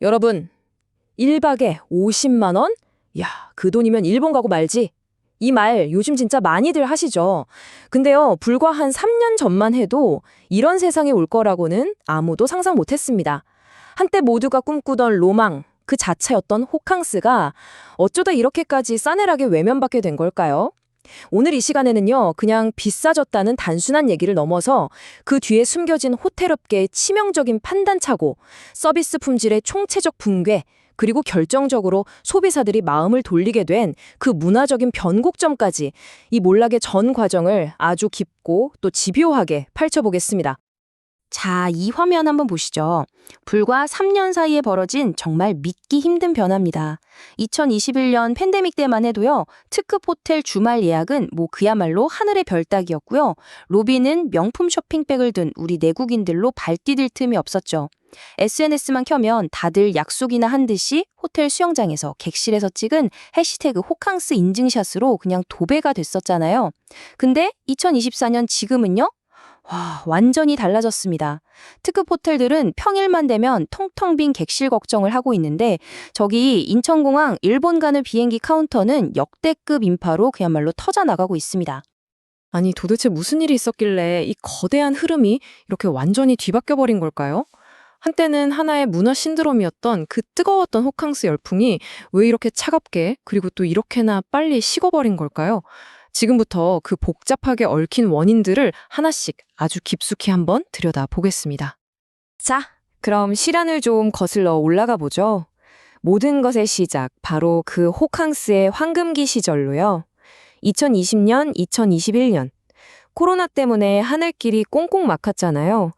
여러분, 1박에 50만 원? 야, 그 돈이면 일본 가고 말지. 이 말 요즘 진짜 많이들 하시죠. 근데요, 불과 한 3년 전만 해도 이런 세상이 올 거라고는 아무도 상상 못 했습니다. 한때 모두가 꿈꾸던 로망, 그 자체였던 호캉스가 어쩌다 이렇게까지 싸늘하게 외면받게 된 걸까요? 오늘 이 시간에는요, 그냥 비싸졌다는 단순한 얘기를 넘어서 그 뒤에 숨겨진 호텔업계의 치명적인 판단착오, 서비스 품질의 총체적 붕괴, 그리고 결정적으로 소비자들이 마음을 돌리게 된 그 문화적인 변곡점까지 이 몰락의 전 과정을 아주 깊고 또 집요하게 펼쳐보겠습니다. 자, 이 화면 한번 보시죠. 불과 3년 사이에 벌어진 정말 믿기 힘든 변화입니다. 2021년 팬데믹 때만 해도요, 특급 호텔 주말 예약은 그야말로 하늘의 별 따기였고요. 로비는 명품 쇼핑백을 든 우리 내국인들로 발디딜 틈이 없었죠. SNS만 켜면 다들 약속이나 한 듯이 호텔 수영장에서 객실에서 찍은 해시태그 호캉스 인증샷으로 그냥 도배가 됐었잖아요. 근데 2024년 지금은요? 와, 완전히 달라졌습니다. 특급 호텔들은 평일만 되면 텅텅 빈 객실 걱정을 하고 있는데 저기 인천공항 일본 가는 비행기 카운터는 역대급 인파로 그야말로 터져나가고 있습니다. 아니, 도대체 무슨 일이 있었길래 이 거대한 흐름이 이렇게 완전히 뒤바뀌어버린 걸까요? 한때는 하나의 문화 신드롬이었던 그 뜨거웠던 호캉스 열풍이 왜 이렇게 차갑게 그리고 또 이렇게나 빨리 식어버린 걸까요? 지금부터 그 복잡하게 얽힌 원인들을 하나씩 아주 깊숙이 한번 들여다보겠습니다. 자, 그럼 시간을 좀 거슬러 올라가 보죠. 모든 것의 시작, 바로 그 호캉스의 황금기 시절로요. 2020년, 2021년. 코로나 때문에 하늘길이 꽁꽁 막혔잖아요.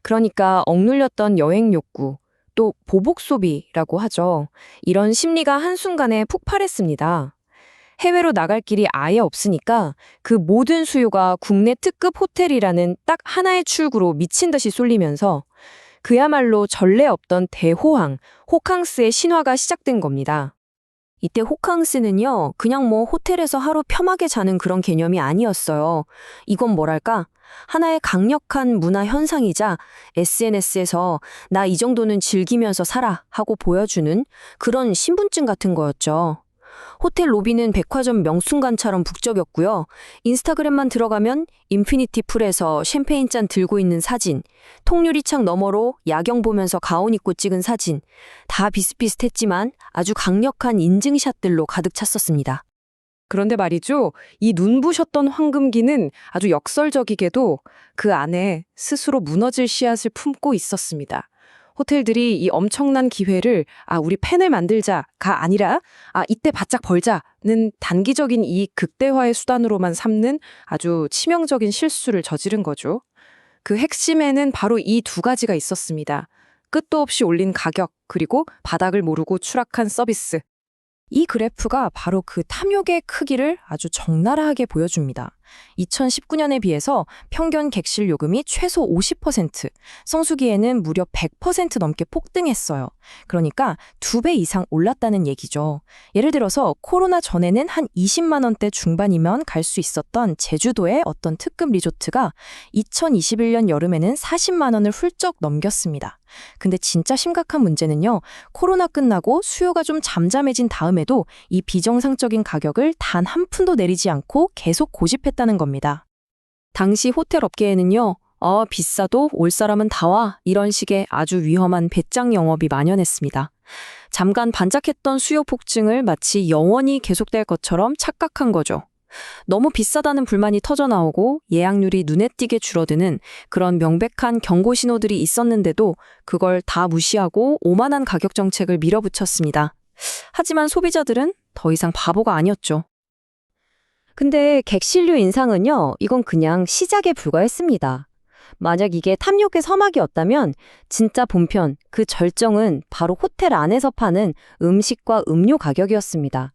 그러니까 억눌렸던 여행 욕구, 또 보복 소비라고 하죠. 이런 심리가 한순간에 폭발했습니다. 해외로 나갈 길이 아예 없으니까 그 모든 수요가 국내 특급 호텔이라는 딱 하나의 출구로 미친 듯이 쏠리면서 그야말로 전례 없던 대호황, 호캉스의 신화가 시작된 겁니다. 이때 호캉스는요, 그냥 호텔에서 하루 편하게 자는 그런 개념이 아니었어요. 이건 뭐랄까? 하나의 강력한 문화 현상이자 SNS에서 나 이 정도는 즐기면서 살아 하고 보여주는 그런 신분증 같은 거였죠. 호텔 로비는 백화점 명순관처럼 북적였고요. 인스타그램만 들어가면 인피니티 풀에서 샴페인 잔 들고 있는 사진, 통유리창 너머로 야경 보면서 가운 입고 찍은 사진, 다 비슷비슷했지만 아주 강력한 인증샷들로 가득 찼었습니다. 그런데 말이죠, 이 눈부셨던 황금기는 아주 역설적이게도 그 안에 스스로 무너질 씨앗을 품고 있었습니다. 호텔들이 이 엄청난 기회를 우리 팬을 만들자가 아니라 이때 바짝 벌자는 단기적인 이익 극대화의 수단으로만 삼는 아주 치명적인 실수를 저지른 거죠. 그 핵심에는 바로 이 두 가지가 있었습니다. 끝도 없이 올린 가격, 그리고 바닥을 모르고 추락한 서비스. 이 그래프가 바로 그 탐욕의 크기를 아주 적나라하게 보여줍니다. 2019년에 비해서 평균 객실 요금이 최소 50%, 성수기에는 무려 100% 넘게 폭등했어요. 그러니까 2배 이상 올랐다는 얘기죠. 예를 들어서 코로나 전에는 한 20만 원대 중반이면 갈 수 있었던 제주도의 어떤 특급 리조트가 2021년 여름에는 40만 원을 훌쩍 넘겼습니다. 근데 진짜 심각한 문제는요, 코로나 끝나고 수요가 좀 잠잠해진 다음에도 이 비정상적인 가격을 단 한 푼도 내리지 않고 계속 고집했다는 겁니다. 당시 호텔 업계에는요, 비싸도 올 사람은 다 와, 이런 식의 아주 위험한 배짱 영업이 만연했습니다. 잠깐 반짝했던 수요 폭증을 마치 영원히 계속될 것처럼 착각한 거죠. 너무 비싸다는 불만이 터져나오고 예약률이 눈에 띄게 줄어드는 그런 명백한 경고 신호들이 있었는데도 그걸 다 무시하고 오만한 가격 정책을 밀어붙였습니다. 하지만 소비자들은 더 이상 바보가 아니었죠. 근데 객실료 인상은요, 이건 그냥 시작에 불과했습니다. 만약 이게 탐욕의 서막이었다면 진짜 본편, 그 절정은 바로 호텔 안에서 파는 음식과 음료 가격이었습니다.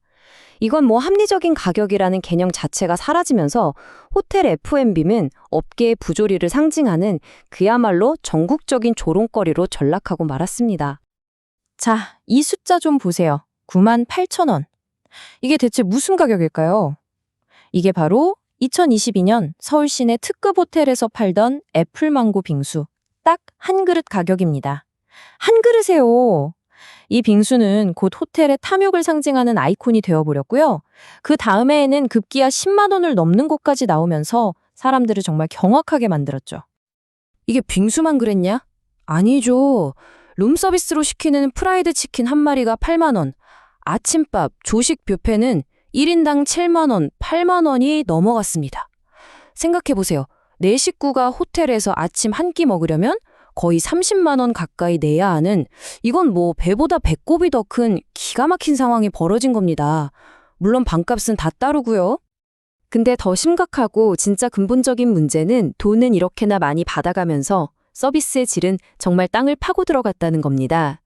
이건 합리적인 가격이라는 개념 자체가 사라지면서 호텔 F&B는 업계의 부조리를 상징하는 그야말로 전국적인 조롱거리로 전락하고 말았습니다. 자, 이 숫자 좀 보세요. 98,000원. 이게 대체 무슨 가격일까요? 이게 바로 2022년 서울 시내 특급 호텔에서 팔던 애플망고 빙수 딱 한 그릇 가격입니다. 한 그릇에요. 이 빙수는 곧 호텔의 탐욕을 상징하는 아이콘이 되어버렸고요. 그 다음해에는 급기야 10만 원을 넘는 곳까지 나오면서 사람들을 정말 경악하게 만들었죠. 이게 빙수만 그랬냐? 아니죠. 룸서비스로 시키는 프라이드 치킨 한 마리가 8만 원, 아침밥, 조식 뷔페는 1인당 7만 원, 8만 원이 넘어갔습니다. 생각해보세요. 네 식구가 호텔에서 아침 한 끼 먹으려면 거의 30만 원 가까이 내야 하는, 이건 뭐 배보다 배꼽이 더 큰 기가 막힌 상황이 벌어진 겁니다. 물론 방값은 다 따르고요. 근데 더 심각하고 진짜 근본적인 문제는 돈은 이렇게나 많이 받아가면서 서비스의 질은 정말 땅을 파고 들어갔다는 겁니다.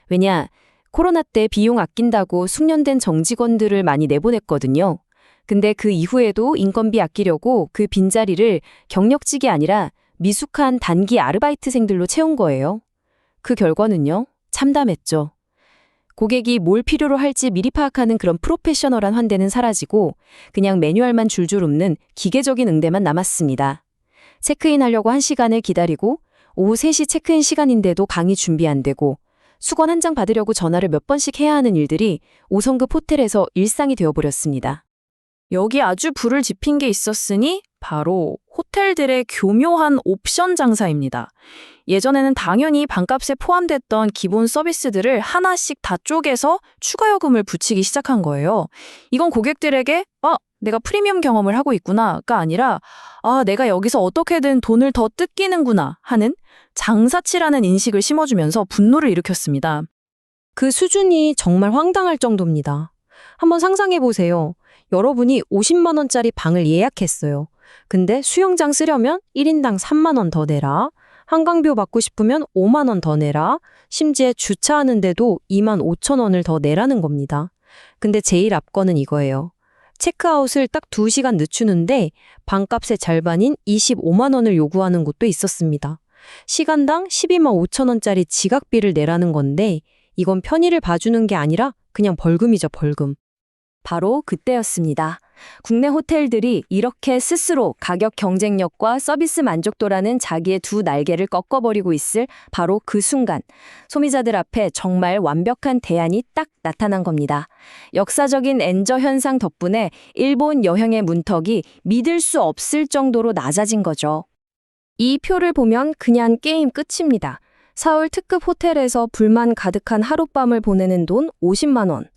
왜냐, 코로나 때 비용 아낀다고 숙련된 정직원들을 많이 내보냈거든요. 근데 그 이후에도 인건비 아끼려고 그 빈자리를 경력직이 아니라 미숙한 단기 아르바이트생들로 채운 거예요. 그 결과는요, 참담했죠. 고객이 뭘 필요로 할지 미리 파악하는 그런 프로페셔널한 환대는 사라지고 그냥 매뉴얼만 줄줄 읊는 기계적인 응대만 남았습니다. 체크인 하려고 1시간을 기다리고 오후 3시 체크인 시간인데도 강의 준비 안 되고 수건 한 장 받으려고 전화를 몇 번씩 해야 하는 일들이 5성급 호텔에서 일상이 되어버렸습니다. 여기 아주 불을 지핀 게 있었으니 바로 호텔들의 교묘한 옵션 장사입니다. 예전에는 당연히 방값에 포함됐던 기본 서비스들을 하나씩 다 쪼개서 추가 요금을 붙이기 시작한 거예요. 이건 고객들에게 내가 프리미엄 경험을 하고 있구나가 아니라 내가 여기서 어떻게든 돈을 더 뜯기는구나 하는 장사치라는 인식을 심어주면서 분노를 일으켰습니다. 그 수준이 정말 황당할 정도입니다. 한번 상상해 보세요. 여러분이 50만 원짜리 방을 예약했어요. 근데 수영장 쓰려면 1인당 3만 원 더 내라. 한강뷰 받고 싶으면 5만 원 더 내라. 심지어 주차하는데도 2만 5천 원을 더 내라는 겁니다. 근데 제일 앞건은 이거예요. 체크아웃을 딱 2시간 늦추는데 방값의 절반인 25만 원을 요구하는 곳도 있었습니다. 시간당 12만 5천 원짜리 지각비를 내라는 건데 이건 편의를 봐주는 게 아니라 그냥 벌금이죠, 벌금. 바로 그때였습니다. 국내 호텔들이 이렇게 스스로 가격 경쟁력과 서비스 만족도라는 자기의 두 날개를 꺾어버리고 있을 바로 그 순간, 소비자들 앞에 정말 완벽한 대안이 딱 나타난 겁니다. 역사적인 엔저 현상 덕분에 일본 여행의 문턱이 믿을 수 없을 정도로 낮아진 거죠. 이 표를 보면 그냥 게임 끝입니다. 서울 특급 호텔에서 불만 가득한 하룻밤을 보내는 돈 50만 원.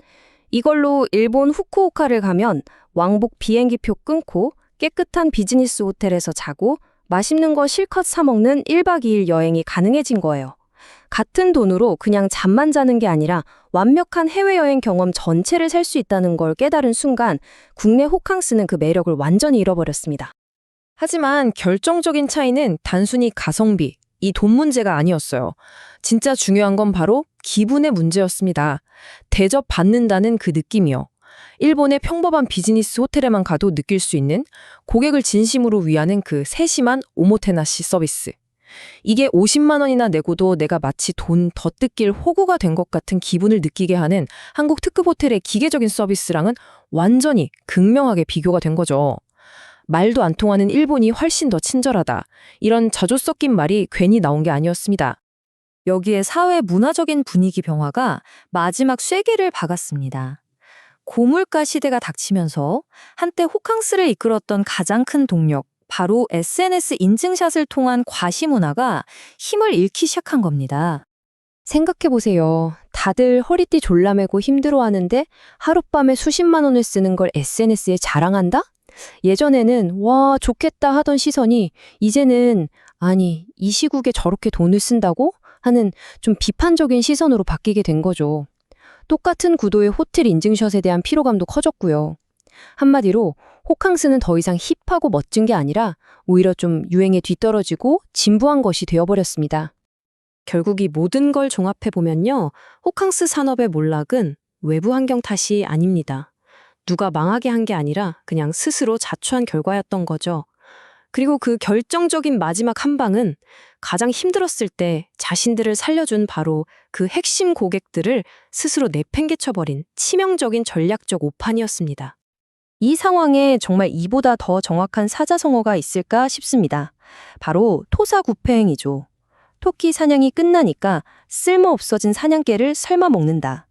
이걸로 일본 후쿠오카를 가면 왕복 비행기표 끊고 깨끗한 비즈니스 호텔에서 자고 맛있는 거 실컷 사 먹는 1박 2일 여행이 가능해진 거예요. 같은 돈으로 그냥 잠만 자는 게 아니라 완벽한 해외여행 경험 전체를 살 수 있다는 걸 깨달은 순간 국내 호캉스는 그 매력을 완전히 잃어버렸습니다. 하지만 결정적인 차이는 단순히 가성비, 이 돈 문제가 아니었어요. 진짜 중요한 건 바로 기분의 문제였습니다. 대접받는다는 그 느낌이요. 일본의 평범한 비즈니스 호텔에만 가도 느낄 수 있는 고객을 진심으로 위하는 그 세심한 오모테나시 서비스. 이게 50만 원이나 내고도 내가 마치 돈 더 뜯길 호구가 된 것 같은 기분을 느끼게 하는 한국 특급 호텔의 기계적인 서비스랑은 완전히 극명하게 비교가 된 거죠. 말도 안 통하는 일본이 훨씬 더 친절하다. 이런 자조 섞인 말이 괜히 나온 게 아니었습니다. 여기에 사회 문화적인 분위기 변화가 마지막 쐐기를 박았습니다. 고물가 시대가 닥치면서 한때 호캉스를 이끌었던 가장 큰 동력, 바로 SNS 인증샷을 통한 과시 문화가 힘을 잃기 시작한 겁니다. 생각해보세요. 다들 허리띠 졸라매고 힘들어하는데 하룻밤에 수십만 원을 쓰는 걸 SNS에 자랑한다? 예전에는 와 좋겠다 하던 시선이 이제는 아니 이 시국에 저렇게 돈을 쓴다고? 하는 좀 비판적인 시선으로 바뀌게 된 거죠. 똑같은 구도의 호텔 인증샷에 대한 피로감도 커졌고요. 한마디로 호캉스는 더 이상 힙하고 멋진 게 아니라 오히려 좀 유행에 뒤떨어지고 진부한 것이 되어버렸습니다. 결국 이 모든 걸 종합해보면요. 호캉스 산업의 몰락은 외부 환경 탓이 아닙니다. 누가 망하게 한 게 아니라 그냥 스스로 자초한 결과였던 거죠. 그리고 그 결정적인 마지막 한 방은 가장 힘들었을 때 자신들을 살려준 바로 그 핵심 고객들을 스스로 내팽개쳐버린 치명적인 전략적 오판이었습니다. 이 상황에 정말 이보다 더 정확한 사자성어가 있을까 싶습니다. 바로 토사구팽이죠. 토끼 사냥이 끝나니까 쓸모없어진 사냥개를 삶아 먹는다.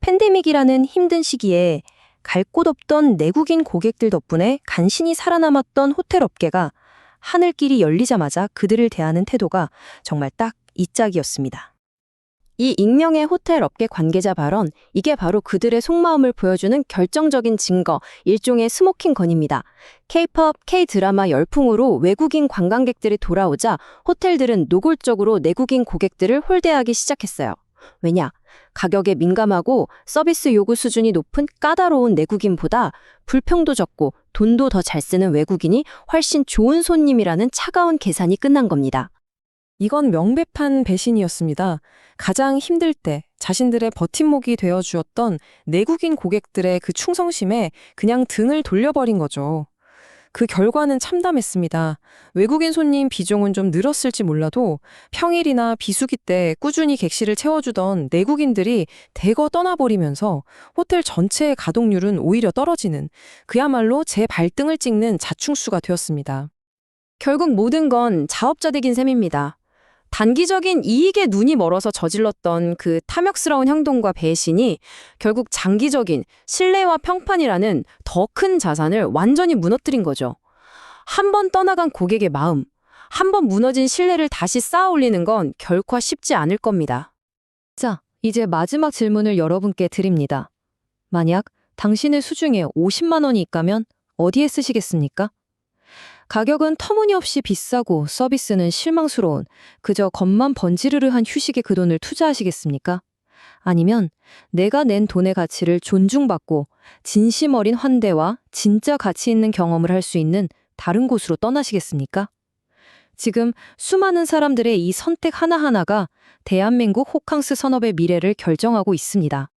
팬데믹이라는 힘든 시기에 갈 곳 없던 내국인 고객들 덕분에 간신히 살아남았던 호텔 업계가 하늘길이 열리자마자 그들을 대하는 태도가 정말 딱 이 짝이었습니다. 이 익명의 호텔 업계 관계자 발언, 이게 바로 그들의 속마음을 보여주는 결정적인 증거, 일종의 스모킹 건입니다. K-팝, K-드라마 열풍으로 외국인 관광객들이 돌아오자 호텔들은 노골적으로 내국인 고객들을 홀대하기 시작했어요. 왜냐? 가격에 민감하고 서비스 요구 수준이 높은 까다로운 내국인보다 불평도 적고 돈도 더 잘 쓰는 외국인이 훨씬 좋은 손님이라는 차가운 계산이 끝난 겁니다. 이건 명백한 배신이었습니다. 가장 힘들 때 자신들의 버팀목이 되어 주었던 내국인 고객들의 그 충성심에 그냥 등을 돌려버린 거죠. 그 결과는 참담했습니다. 외국인 손님 비중은 좀 늘었을지 몰라도 평일이나 비수기 때 꾸준히 객실을 채워주던 내국인들이 대거 떠나버리면서 호텔 전체의 가동률은 오히려 떨어지는, 그야말로 제 발등을 찍는 자충수가 되었습니다. 결국 모든 건 자업자득인 셈입니다. 단기적인 이익에 눈이 멀어서 저질렀던 그 탐욕스러운 행동과 배신이 결국 장기적인 신뢰와 평판이라는 더 큰 자산을 완전히 무너뜨린 거죠. 한 번 떠나간 고객의 마음, 한 번 무너진 신뢰를 다시 쌓아 올리는 건 결코 쉽지 않을 겁니다. 자, 이제 마지막 질문을 여러분께 드립니다. 만약 당신의 수중에 50만 원이 있다면 어디에 쓰시겠습니까? 가격은 터무니없이 비싸고 서비스는 실망스러운 그저 겉만 번지르르한 휴식에 그 돈을 투자하시겠습니까? 아니면 내가 낸 돈의 가치를 존중받고 진심 어린 환대와 진짜 가치 있는 경험을 할 수 있는 다른 곳으로 떠나시겠습니까? 지금 수많은 사람들의 이 선택 하나하나가 대한민국 호캉스 산업의 미래를 결정하고 있습니다.